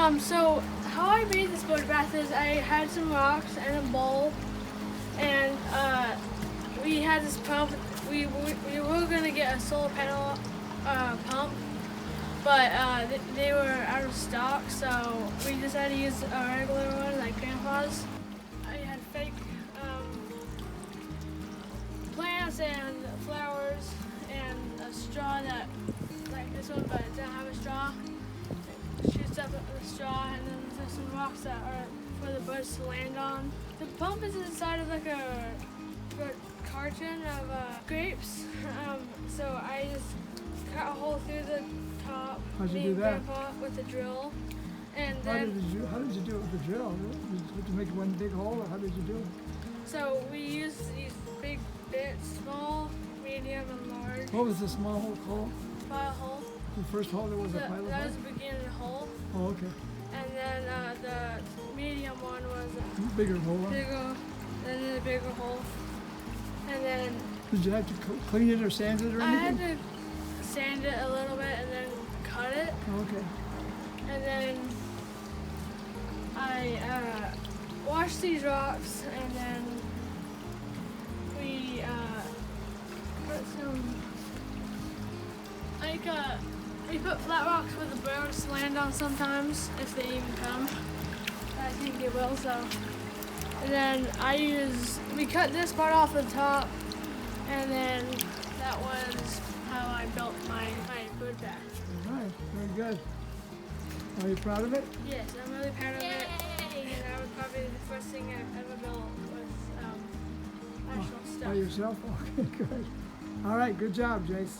So how I made this boat bath is I had some rocks and a bowl, and we had this pump. We were gonna get a solar panel pump, but they were out of stock, so we decided to use a regular one like Grandpa's. I had fake plants and flowers and a straw that like this one, but it didn't have a straw. It shoots up the straw, and then there's some rocks that are for the birds to land on. The pump is inside of like a carton of grapes. So I just cut a hole through the top. How'd you do that? Grandpa with a drill, and How then did you do it with the drill? Did you make one big hole, or how did you do it? so we used these big bits, small, medium, and large. What was the small hole? Pilot hole. The first hole there was a That pilot was hole? the beginning hole, Oh, okay. and then the medium one was a Bigger hole. Huh? bigger, and then a bigger hole, and then Did you have to clean it or sand it or I had anything? to sand it a little bit and then cut it, Oh, okay. and then I washed these rocks, and then we put some we put flat rocks for the birds to land on sometimes if they even come. I think they will. So, and then we cut this part off the top, and then that was how I built my bird bath. All right. Very good. Are you proud of it? Yes, I'm really proud of it. And that was probably the first thing I've ever built with actual stuff. By yourself? Okay, good. All right. Good job, Jace.